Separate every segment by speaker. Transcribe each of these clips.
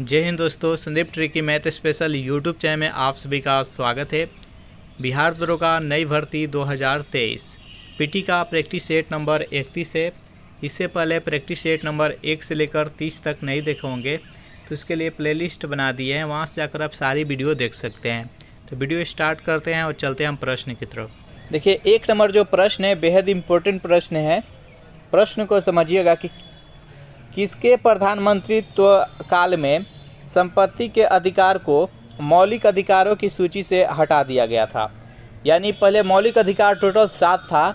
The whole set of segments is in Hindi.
Speaker 1: जय हिंद दोस्तों, Sandeep tricky math special YouTube channel में आप सभी का स्वागत है। बिहार दरोगा नई भर्ती 2023 पीटी का प्रैक्टिस सेट नंबर 31 है। इससे पहले प्रैक्टिस सेट नंबर 1 से लेकर 30 तक नहीं देखे होंगे, तो इसके लिए प्लेलिस्ट बना दी है, वहाँ से जाकर आप सारी वीडियो देख सकते हैं। तो वीडियो स्टार्ट करते हैं और चलते हैं हम प्रश्न की तरफ। देखिए, 1 नंबर जो प्रश्न है बेहद इम्पोर्टेंट प्रश्न है। प्रश्न को समझिएगा कि किसके प्रधानमंत्रित्व काल में संपत्ति के अधिकार को मौलिक अधिकारों की सूची से हटा दिया गया था। यानी पहले मौलिक अधिकार टोटल 7 था,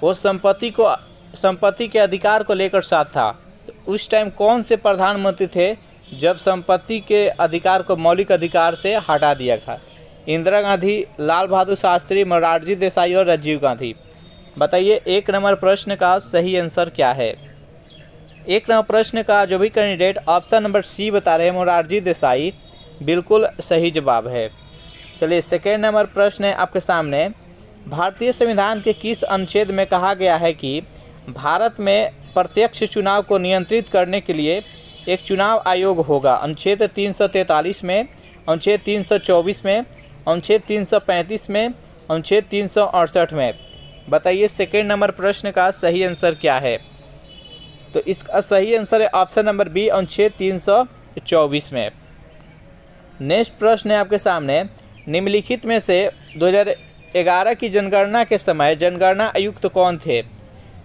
Speaker 1: वो संपत्ति के अधिकार को लेकर 7 था। तो उस टाइम कौन से प्रधानमंत्री थे जब संपत्ति के अधिकार को मौलिक अधिकार से हटा दिया था? इंदिरा गांधी, लाल बहादुर शास्त्री, मोरारजी देसाई और राजीव गांधी। बताइए 1 नंबर प्रश्न का सही आंसर क्या है? 1 नंबर प्रश्न का जो भी कैंडिडेट ऑप्शन नंबर सी बता रहे हैं मोरारजी देसाई, बिल्कुल सही जवाब है। चलिए, 2 नंबर प्रश्न है आपके सामने। भारतीय संविधान के किस अनुच्छेद में कहा गया है कि भारत में प्रत्यक्ष चुनाव को नियंत्रित करने के लिए एक चुनाव आयोग होगा? अनुच्छेद 343 में, अनुच्छेद 324 में, अनुच्छेद 335 में, अनुच्छेद 368 में। बताइए 2 नंबर प्रश्न का सही आंसर क्या है? तो इसका सही आंसर है ऑप्शन नंबर बी, अनुच्छेद 324 में। नेक्स्ट प्रश्न है आपके सामने। निम्नलिखित में से 2011 की जनगणना के समय जनगणना आयुक्त कौन थे?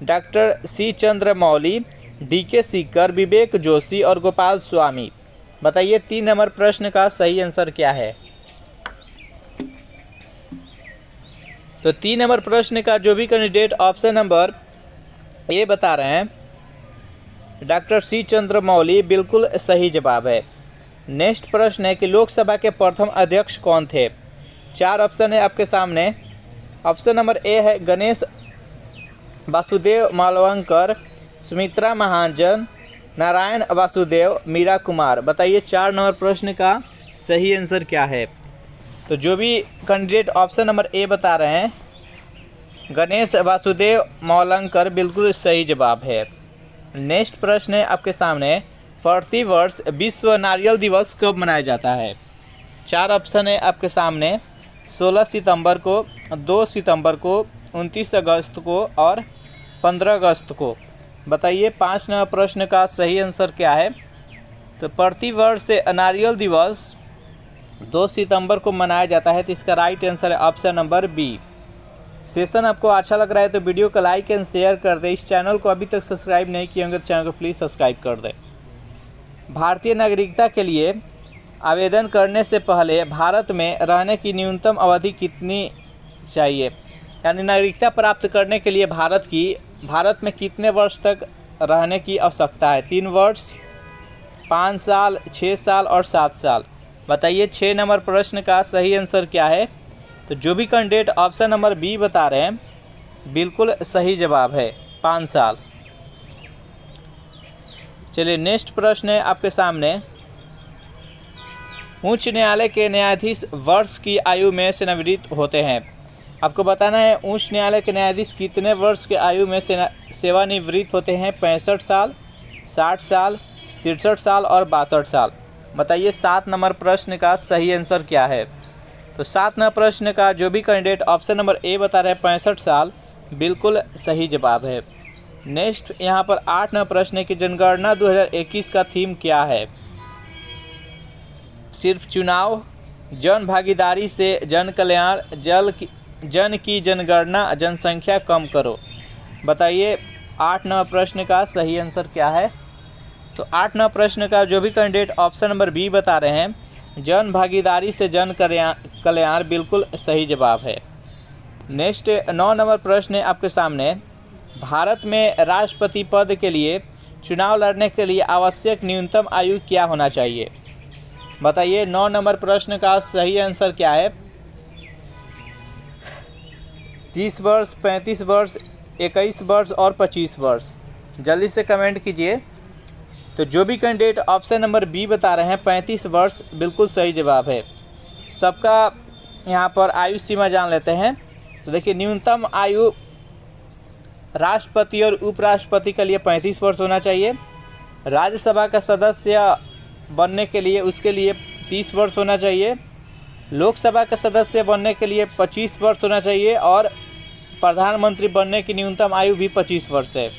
Speaker 1: Doctor C Chandramouli, DK Sikri, Vivek Joshi और गोपाल स्वामी। बताइए 3 नंबर प्रश्न का सही आंसर क्या है? तो 3 नंबर प्रश्न का जो भी कैंडिडेट ऑप्शन नंबर ए बता रहे हैं, डॉक्टर सी चंद्रमौली, बिल्कुल सही जवाब है। नेक्स्ट प्रश्न है कि लोकसभा के प्रथम अध्यक्ष कौन थे? 4 ऑप्शन है आपके सामने। ऑप्शन नंबर ए है गणेश वासुदेव मालवंकर, सुमित्रा महाजन, नारायण वासुदेव, मीरा कुमार। बताइए 4 नंबर प्रश्न का सही आंसर क्या है? तो जो भी कैंडिडेट ऑप्शन नंबर ए बता रहे हैं, गणेश वासुदेव मालवंकर, बिल्कुल सही जवाब है। नेक्स्ट प्रश्न है आपके सामने। प्रति वर्ष विश्व नारियल दिवस कब मनाया जाता है? 4 ऑप्शन है आपके सामने। 16 सितंबर को, 2 सितंबर को, 29 अगस्त को और 15 अगस्त को। बताइए 5 नंबर प्रश्न का सही आंसर क्या है? तो प्रति वर्ष नारियल दिवस 2 सितंबर को मनाया जाता है, तो इसका राइट आंसर है ऑप्शन नंबर बी। सेशन आपको अच्छा लग रहा है तो वीडियो को लाइक एंड शेयर कर दें। इस चैनल को अभी तक सब्सक्राइब नहीं किए होंगे तो चैनल को प्लीज़ सब्सक्राइब कर दें। भारतीय नागरिकता के लिए आवेदन करने से पहले भारत में रहने की न्यूनतम अवधि कितनी चाहिए? यानी नागरिकता प्राप्त करने के लिए भारत में कितने वर्ष तक रहने की आवश्यकता है? 3 वर्ष, 5 साल, 6 साल और 7 साल। बताइए 6 नंबर प्रश्न का सही आंसर क्या है? तो जो भी कैंडिडेट ऑप्शन नंबर बी बता रहे हैं, बिल्कुल सही जवाब है 5 साल। चलिए नेक्स्ट प्रश्न है आपके सामने। उच्च न्यायालय के न्यायाधीश वर्ष की आयु में सेवानिवृत्त होते हैं? आपको बताना है उच्च न्यायालय के न्यायाधीश कितने वर्ष की आयु में सेवानिवृत्त होते हैं? 65 साल, 60 साल, 63 साल और 62 साल। बताइए 7 नंबर प्रश्न का सही आंसर क्या है? तो 7 नंबर प्रश्न का जो भी कैंडिडेट ऑप्शन नंबर ए बता रहे हैं 65 साल, बिल्कुल सही जवाब है। नेक्स्ट यहाँ पर 8 नंबर प्रश्न है कि जनगणना 2021 का थीम क्या है? सिर्फ चुनाव, जन भागीदारी से जन कल्याण, जन की जनगणना, जनसंख्या कम करो। बताइए 8 नंबर प्रश्न का सही आंसर क्या है? तो 8 नंबर प्रश्न का जो भी कैंडिडेट ऑप्शन नंबर बी बता रहे हैं, जन भागीदारी से जन कल्याण, बिल्कुल सही जवाब है। नेक्स्ट 9 नंबर प्रश्न है आपके सामने। भारत में राष्ट्रपति पद के लिए चुनाव लड़ने के लिए आवश्यक न्यूनतम आयु क्या होना चाहिए? बताइए 9 नंबर प्रश्न का सही आंसर क्या है? 30 वर्ष, 35 वर्ष, 21 वर्ष और 25 वर्ष। जल्दी से कमेंट कीजिए। तो जो भी कैंडिडेट ऑप्शन नंबर बी बता रहे हैं 35 वर्ष, बिल्कुल सही जवाब है। सबका यहाँ पर आयु सीमा जान लेते हैं। तो देखिए न्यूनतम आयु राष्ट्रपति और उपराष्ट्रपति के लिए 35 वर्ष होना चाहिए। राज्यसभा का सदस्य बनने के लिए उसके लिए 30 वर्ष होना चाहिए, लोकसभा का सदस्य बनने के लिए 25 वर्ष होना चाहिए और प्रधानमंत्री बनने की न्यूनतम आयु भी 25 वर्ष है।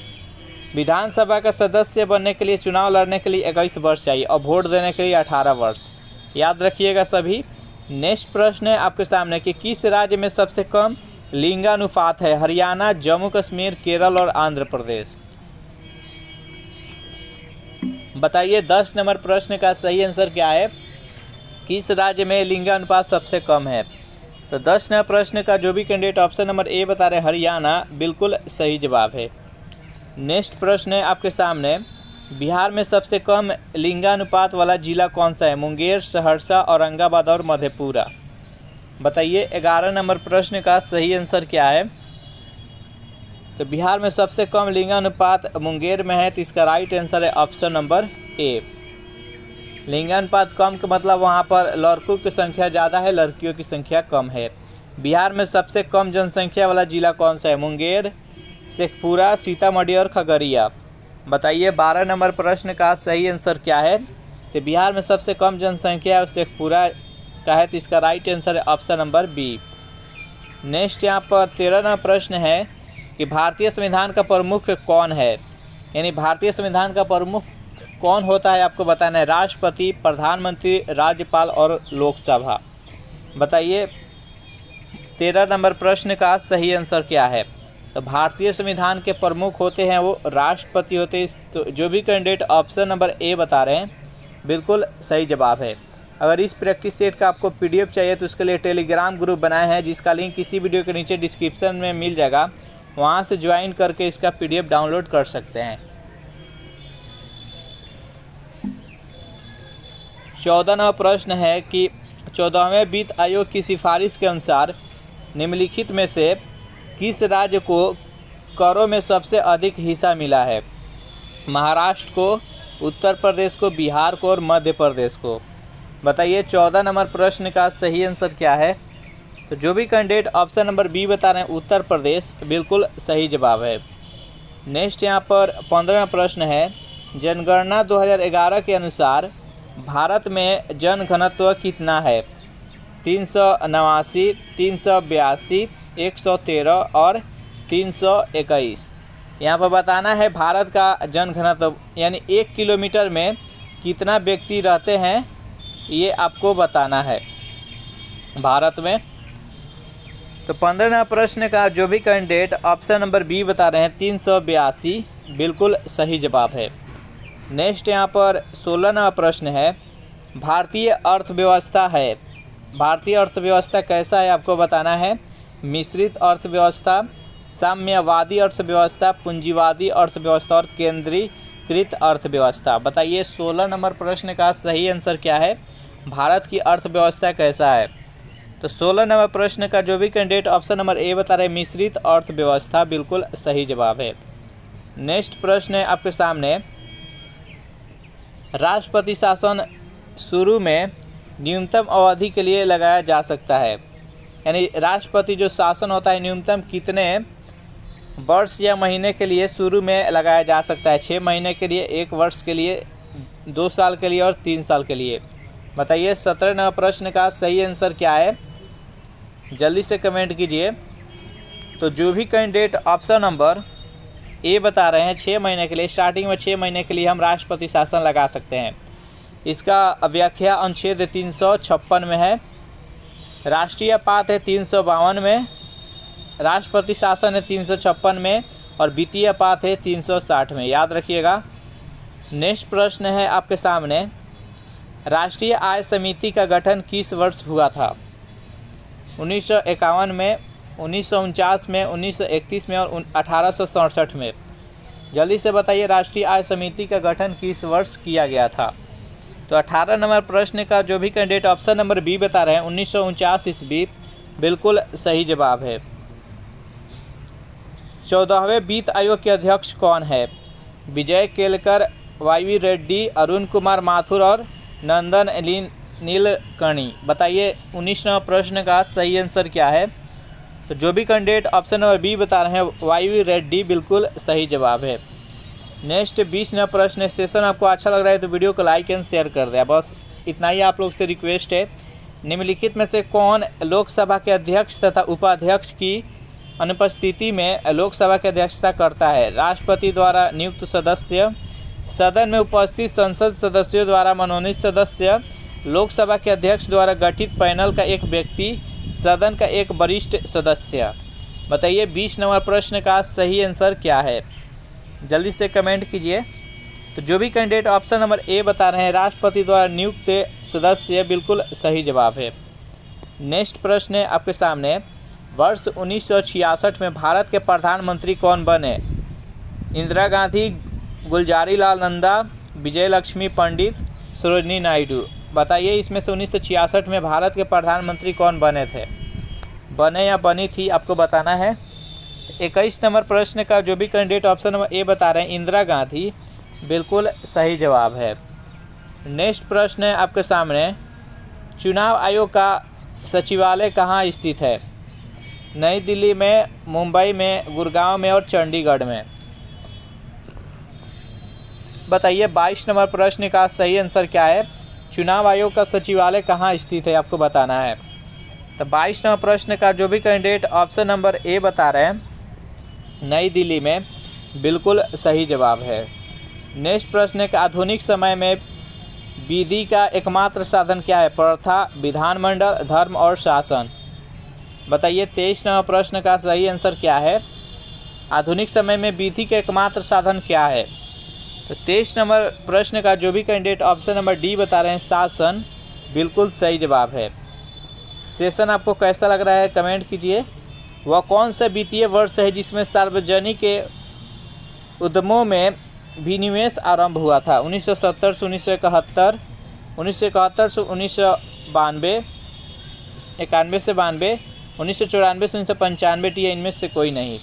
Speaker 1: विधानसभा का सदस्य बनने के लिए चुनाव लड़ने के लिए 21 वर्ष चाहिए और वोट देने के लिए 18 वर्ष। याद रखिएगा सभी। नेक्स्ट प्रश्न है आपके सामने कि किस राज्य में सबसे कम लिंगानुपात है? हरियाणा, जम्मू कश्मीर, केरल और आंध्र प्रदेश। बताइए 10 नंबर प्रश्न का सही आंसर क्या है? किस राज्य में लिंगानुपात सबसे कम है? तो 10 नंबर प्रश्न का जो भी कैंडिडेट ऑप्शन नंबर ए बता रहे हैं हरियाणा, बिल्कुल सही जवाब है। नेक्स्ट प्रश्न है आपके सामने, बिहार में सबसे कम लिंगानुपात वाला जिला कौन सा है? मुंगेर, सहरसा, औरंगाबाद और मधेपुरा। बताइए 11 नंबर प्रश्न का सही आंसर क्या है? तो बिहार में सबसे कम लिंगानुपात मुंगेर में है, तो इसका राइट आंसर है ऑप्शन नंबर ए। लिंगानुपात कम का मतलब वहाँ पर लड़कों की संख्या ज़्यादा है, लड़कियों की संख्या कम है। बिहार में सबसे कम जनसंख्या वाला जिला कौन सा है? मुंगेर, शेखपुरा, सीतामढ़ी और खगड़िया। बताइए 12 नंबर प्रश्न का सही आंसर क्या है? तो बिहार में सबसे कम जनसंख्या शेखपुरा का है, तो इसका राइट आंसर है ऑप्शन नंबर बी। नेक्स्ट यहाँ पर 13 नंबर प्रश्न है कि भारतीय संविधान का प्रमुख कौन है? यानी भारतीय संविधान का प्रमुख कौन होता है आपको बताना है। राष्ट्रपति, प्रधानमंत्री, राज्यपाल और लोकसभा। बताइए 13 नंबर प्रश्न का सही आंसर क्या है? तो भारतीय संविधान के प्रमुख होते हैं वो राष्ट्रपति होते हैं। तो जो भी कैंडिडेट ऑप्शन नंबर ए बता रहे हैं बिल्कुल सही जवाब है। अगर इस प्रैक्टिस सेट का आपको पीडीएफ चाहिए तो उसके लिए टेलीग्राम ग्रुप बनाए हैं, जिसका लिंक इसी वीडियो के नीचे डिस्क्रिप्शन में मिल जाएगा, वहाँ से ज्वाइन करके इसका पीडीएफ डाउनलोड कर सकते हैं। 14वां प्रश्न है कि 14वें वित्त आयोग की सिफारिश के अनुसार निम्नलिखित में से किस राज्य को करों में सबसे अधिक हिस्सा मिला है? महाराष्ट्र को, उत्तर प्रदेश को, बिहार को और मध्य प्रदेश को। बताइए 14 नंबर प्रश्न का सही आंसर क्या है? तो जो भी कैंडिडेट ऑप्शन नंबर बी बता रहे हैं उत्तर प्रदेश, बिल्कुल सही जवाब है। नेक्स्ट यहाँ पर 15वां प्रश्न है, जनगणना 2011 के अनुसार भारत में जनघनत्व कितना है? 389, 382, 113 और 321। यहाँ पर बताना है भारत का जनघनत्व, यानी 1 किलोमीटर में कितना व्यक्ति रहते हैं, ये आपको बताना है भारत में। तो 15वां प्रश्न का जो भी कैंडिडेट ऑप्शन नंबर बी बता रहे हैं 382, बिल्कुल सही जवाब है। नेक्स्ट यहाँ पर 16वां प्रश्न है, भारतीय अर्थव्यवस्था है। भारतीय अर्थव्यवस्था कैसा है आपको बताना है। मिश्रित अर्थव्यवस्था, साम्यवादी अर्थव्यवस्था, पूंजीवादी अर्थव्यवस्था और केंद्रीकृत अर्थव्यवस्था। बताइए 16 नंबर प्रश्न का सही आंसर क्या है? भारत की अर्थव्यवस्था कैसा है? तो 16 नंबर प्रश्न का जो भी कैंडिडेट ऑप्शन नंबर ए बता रहे हैं मिश्रित अर्थव्यवस्था, बिल्कुल सही जवाब है। नेक्स्ट प्रश्न है आपके सामने, राष्ट्रपति शासन शुरू में न्यूनतम अवधि के लिए लगाया जा सकता है। यानी राष्ट्रपति जो शासन होता है न्यूनतम कितने वर्ष या महीने के लिए शुरू में लगाया जा सकता है? 6 महीने के लिए, 1 वर्ष के लिए, 2 साल के लिए और 3 साल के लिए। बताइए 17 नंबर प्रश्न का सही आंसर क्या है? जल्दी से कमेंट कीजिए। तो जो भी कैंडिडेट ऑप्शन नंबर ए बता रहे हैं 6 महीने के लिए, स्टार्टिंग में 6 महीने के लिए हम राष्ट्रपति शासन लगा सकते हैं। इसका व्याख्या अनुच्छेद 356 में है, राष्ट्रीय पात है 352 में, राष्ट्रपति शासन है 356 में और वित्तीय पात है 360 में। याद रखिएगा। नेक्स्ट प्रश्न है आपके सामने, राष्ट्रीय आय समिति का गठन किस वर्ष हुआ था? 1951 में, 1949 में, 1931 में और 1867 में। जल्दी से बताइए राष्ट्रीय आय समिति का गठन किस वर्ष किया गया था? तो 18 नंबर प्रश्न का जो भी कैंडिडेट ऑप्शन नंबर बी बता रहे हैं 1949 ईस्वी, बिल्कुल सही जवाब है। 14वें वित्त आयोग के अध्यक्ष कौन है? विजय केलकर, वाई रेड्डी, अरुण कुमार माथुर और नंदन नीलकणी। बताइए 19 नंबर प्रश्न का सही आंसर क्या है? तो जो भी कैंडिडेट ऑप्शन नंबर बी बता रहे हैं वाई रेड्डी, बिल्कुल सही जवाब है। नेक्स्ट 20 नंबर प्रश्न है। सेशन आपको अच्छा लग रहा है तो वीडियो को लाइक एंड शेयर कर दें। बस इतना ही आप लोग से रिक्वेस्ट है। निम्नलिखित में से कौन लोकसभा के अध्यक्ष तथा उपाध्यक्ष की अनुपस्थिति में लोकसभा की अध्यक्षता करता है? राष्ट्रपति द्वारा नियुक्त सदस्य, सदन में उपस्थित संसद सदस्यों द्वारा मनोनीत सदस्य, लोकसभा के अध्यक्ष द्वारा गठित पैनल का एक व्यक्ति, सदन का एक वरिष्ठ सदस्य। बताइए 20 नंबर प्रश्न का सही आंसर क्या है? जल्दी से कमेंट कीजिए। तो जो भी कैंडिडेट ऑप्शन नंबर ए बता रहे हैं राष्ट्रपति द्वारा नियुक्त सदस्य, बिल्कुल सही जवाब है। नेक्स्ट प्रश्न है आपके सामने। वर्ष 1966 में भारत के प्रधानमंत्री कौन बने? इंदिरा गांधी, गुलजारीलाल नंदा, विजय लक्ष्मी पंडित, सरोजिनी नायडू। बताइए इसमें से 1966 में भारत के प्रधानमंत्री कौन बने थे? बने या बनी थी आपको बताना है। 21 नंबर प्रश्न का जो भी कैंडिडेट ऑप्शन नंबर ए बता रहे हैं इंदिरा गांधी, बिल्कुल सही जवाब है। नेक्स्ट प्रश्न है आपके सामने। चुनाव आयोग का सचिवालय कहाँ स्थित है? नई दिल्ली में, मुंबई में, गुड़गांव में और चंडीगढ़ में। बताइए 22 नंबर प्रश्न का सही आंसर क्या है? चुनाव आयोग का सचिवालय कहाँ स्थित है आपको बताना है। तो 22 नंबर प्रश्न का जो भी कैंडिडेट ऑप्शन नंबर ए बता रहे हैं नई दिल्ली में, बिल्कुल सही जवाब है। नेक्स्ट प्रश्न है कि आधुनिक समय में विधि का एकमात्र साधन क्या है? प्रथा, विधानमंडल, धर्म और शासन। बताइए 23 नंबर प्रश्न का सही आंसर क्या है? आधुनिक समय में विधि का एकमात्र साधन क्या है? तो 23 नंबर प्रश्न का जो भी कैंडिडेट ऑप्शन नंबर डी बता रहे हैं शासन, बिल्कुल सही जवाब है। सेशन आपको कैसा लग रहा है कमेंट कीजिए। वह कौन सा वित्तीय वर्ष है जिसमें सार्वजनिक उद्यमों में विनिवेश आरंभ हुआ था? 1970 से 1971, 1971 से 1992, 91 से 92, 1994 से 1995 या इनमें से कोई नहीं।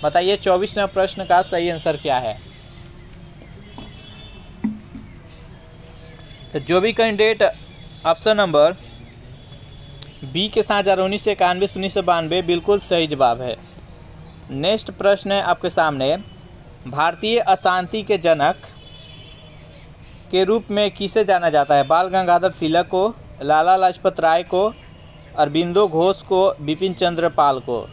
Speaker 1: बताइए 24 नंबर प्रश्न का सही आंसर क्या है? तो जो भी कैंडिडेट ऑप्शन नंबर बी के साथ जा रहा है 1991 से 1992, बिल्कुल सही जवाब है। नेक्स्ट प्रश्न है आपके सामने। भारतीय अशांति के जनक के रूप में किसे जाना जाता है? बाल गंगाधर तिलक को, लाला लाजपत राय को, अरबिंदो घोष को, बिपिन चंद्र पाल को।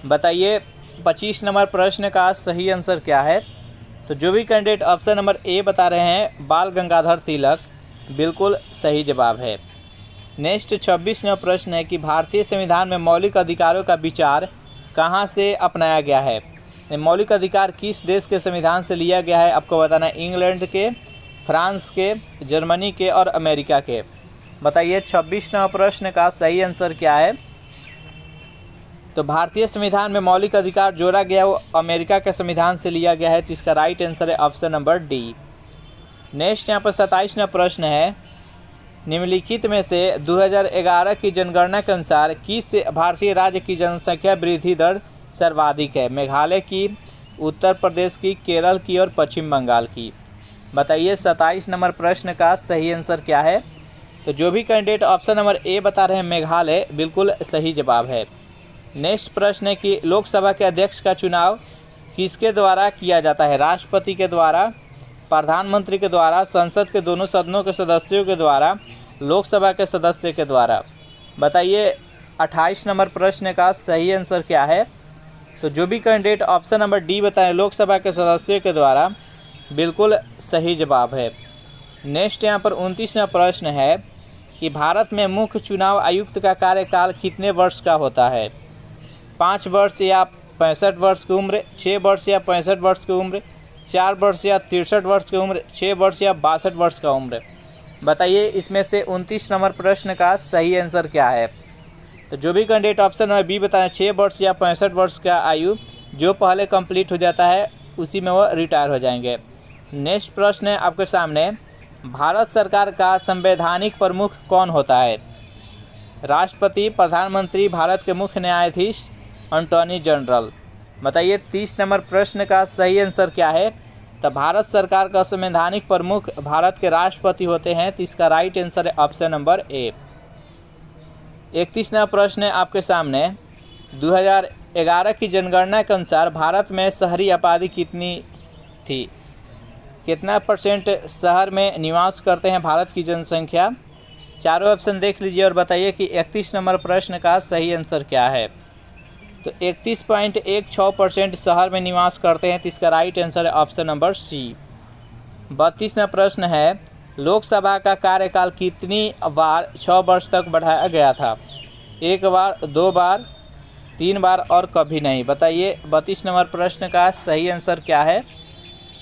Speaker 1: बताइए 25 नंबर प्रश्न का सही आंसर क्या है? तो जो भी कैंडिडेट ऑप्शन नंबर ए बता रहे हैं बाल गंगाधर तिलक, बिल्कुल सही जवाब है। नेक्स्ट 26 नंबर प्रश्न है कि भारतीय संविधान में मौलिक अधिकारों का विचार कहाँ से अपनाया गया है? मौलिक अधिकार किस देश के संविधान से लिया गया है आपको बताना है। इंग्लैंड के, फ्रांस के, जर्मनी के और अमेरिका के। बताइए 26 नंबर प्रश्न का सही आंसर क्या है? तो भारतीय संविधान में मौलिक अधिकार जोड़ा गया वो अमेरिका के संविधान से लिया गया है, तो इसका राइट आंसर है ऑप्शन नंबर डी। नेक्स्ट यहाँ पर 27 नंबर प्रश्न है। निम्नलिखित में से 2011 की जनगणना के अनुसार किस भारतीय राज्य की जनसंख्या वृद्धि दर सर्वाधिक है? मेघालय की, उत्तर प्रदेश की, केरल की और पश्चिम बंगाल की। बताइए 27 नंबर प्रश्न का सही आंसर क्या है? तो जो भी कैंडिडेट ऑप्शन नंबर ए बता रहे हैं मेघालय, बिल्कुल सही जवाब है। नेक्स्ट प्रश्न है कि लोकसभा के अध्यक्ष का चुनाव किसके द्वारा किया जाता है? राष्ट्रपति के द्वारा, प्रधानमंत्री के द्वारा, संसद के दोनों सदनों के सदस्यों के द्वारा, लोकसभा के सदस्य के द्वारा। बताइए 28 नंबर प्रश्न का सही आंसर क्या है? तो जो भी कैंडिडेट ऑप्शन नंबर डी बताएं लोकसभा के सदस्यों के द्वारा, बिल्कुल सही जवाब है। नेक्स्ट यहाँ पर 29 नंबर प्रश्न है कि भारत में मुख्य चुनाव आयुक्त का कार्यकाल कितने वर्ष का होता है? 5 वर्ष या 65 वर्ष की उम्र, 6 वर्ष या 65 वर्ष की उम्र, 4 वर्ष या 63 वर्ष की उम्र, 6 वर्ष या 62 वर्ष का उम्र। बताइए इसमें से 29 नंबर प्रश्न का सही आंसर क्या है? तो जो भी कैंडिडेट ऑप्शन नंबर बी बताना 6 वर्ष या 65 वर्ष का आयु जो पहले कंप्लीट हो जाता है उसी में वो रिटायर हो जाएंगे। नेक्स्ट प्रश्न है आपके सामने। भारत सरकार का संवैधानिक प्रमुख कौन होता है? राष्ट्रपति, प्रधानमंत्री, भारत के मुख्य न्यायाधीश, अटॉर्नी जनरल। बताइए 30 नंबर प्रश्न का सही आंसर क्या है? तो भारत सरकार का संवैधानिक प्रमुख भारत के राष्ट्रपति होते हैं, तो इसका राइट आंसर है ऑप्शन नंबर ए। 31 नंबर प्रश्न है आपके सामने। 2011 की जनगणना के अनुसार भारत में शहरी आबादी कितनी थी। कितना परसेंट शहर में निवास करते हैं भारत की जनसंख्या? चारों ऑप्शन देख लीजिए और बताइए कि 31 नंबर प्रश्न का सही आंसर क्या है। तो 31.16% शहर में निवास करते हैं, तो इसका राइट आंसर है ऑप्शन नंबर सी। 32वां प्रश्न है, लोकसभा का कार्यकाल कितनी बार 6 वर्ष तक बढ़ाया गया था? 1 बार, 2 बार, 3 बार और कभी नहीं। बताइए 32 नंबर प्रश्न का सही आंसर क्या है।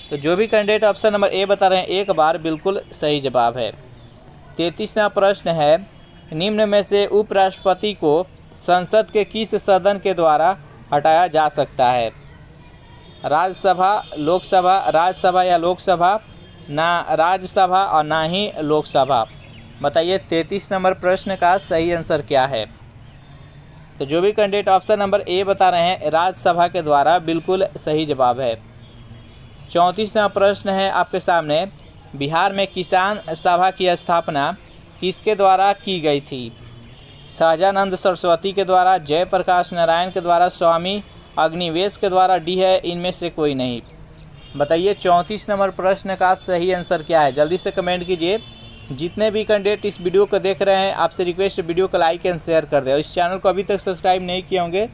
Speaker 1: तो जो भी कैंडिडेट ऑप्शन नंबर ए बता रहे हैं 1 बार बिल्कुल सही जवाब है। 33वां प्रश्न है, निम्न में से उपराष्ट्रपति को संसद के किस सदन के द्वारा हटाया जा सकता है? राज्यसभा, लोकसभा, राज्यसभा या लोकसभा, ना राज्यसभा और ना ही लोकसभा। बताइए 33 नंबर प्रश्न का सही आंसर क्या है। तो जो भी कैंडिडेट ऑप्शन नंबर ए बता रहे हैं राज्यसभा के द्वारा बिल्कुल सही जवाब है। 34वां प्रश्न है आपके सामने, बिहार में किसान सभा की स्थापना किसके द्वारा की गई थी? सहजानंद सरस्वती के द्वारा, जयप्रकाश नारायण के द्वारा, स्वामी अग्निवेश के द्वारा, डी है इनमें से कोई नहीं। बताइए 34 नंबर प्रश्न का सही आंसर क्या है। जल्दी से कमेंट कीजिए। जितने भी कैंडिडेट इस वीडियो को देख रहे हैं आपसे रिक्वेस्ट वीडियो को लाइक एंड शेयर कर दें और इस चैनल को अभी तक सब्सक्राइब नहीं किए होंगे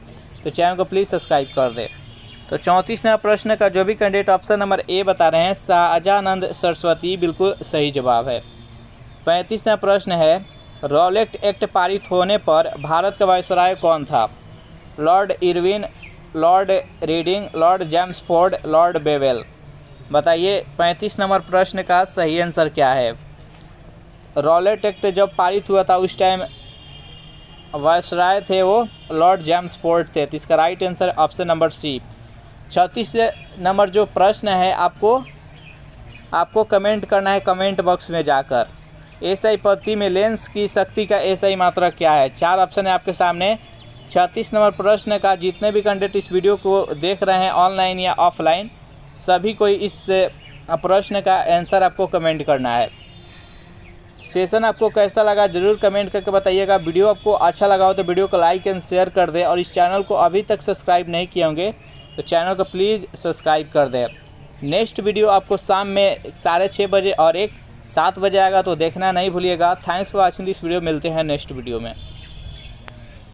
Speaker 1: तो चैनल को प्लीज़ सब्सक्राइब कर दें। तो 34वां प्रश्न का जो भी कैंडिडेट ऑप्शन नंबर ए बता रहे हैं सहजानंद सरस्वती बिल्कुल सही जवाब है। 35वां प्रश्न है, रॉलेट एक्ट पारित होने पर भारत का वायसराय कौन था? Lord Irwin, Lord reading, Lord Jamesford, Lord Wavell. बताइए 35 नंबर प्रश्न का सही आंसर क्या है। रॉलेट एक्ट जब पारित हुआ था उस टाइम वायसराय थे वो लॉर्ड जेम्सफोर्ड थे, तो इसका right answer option number C. 36 number जो प्रश्न है आपको कमेंट करना है कमेंट बॉक्स में जाकर, एसआई पद्धति में लेंस की शक्ति का एसआई मात्रा क्या है? 4 ऑप्शन है आपके सामने। 36 नंबर प्रश्न का जितने भी कैंडिडेट इस वीडियो को देख रहे हैं ऑनलाइन या ऑफलाइन, सभी को इस प्रश्न का आंसर आपको कमेंट करना है। सेशन आपको कैसा लगा ज़रूर कमेंट करके बताइएगा। वीडियो आपको अच्छा लगा हो तो वीडियो को लाइक एंड शेयर कर दें और इस चैनल को अभी तक सब्सक्राइब नहीं किए होंगे तो चैनल को प्लीज़ सब्सक्राइब कर दें। नेक्स्ट वीडियो आपको शाम में 6:30 बजे और 7 बजे आएगा, तो देखना नहीं भूलिएगा। Thanks for watching this video. मिलते हैं नेक्स्ट वीडियो में।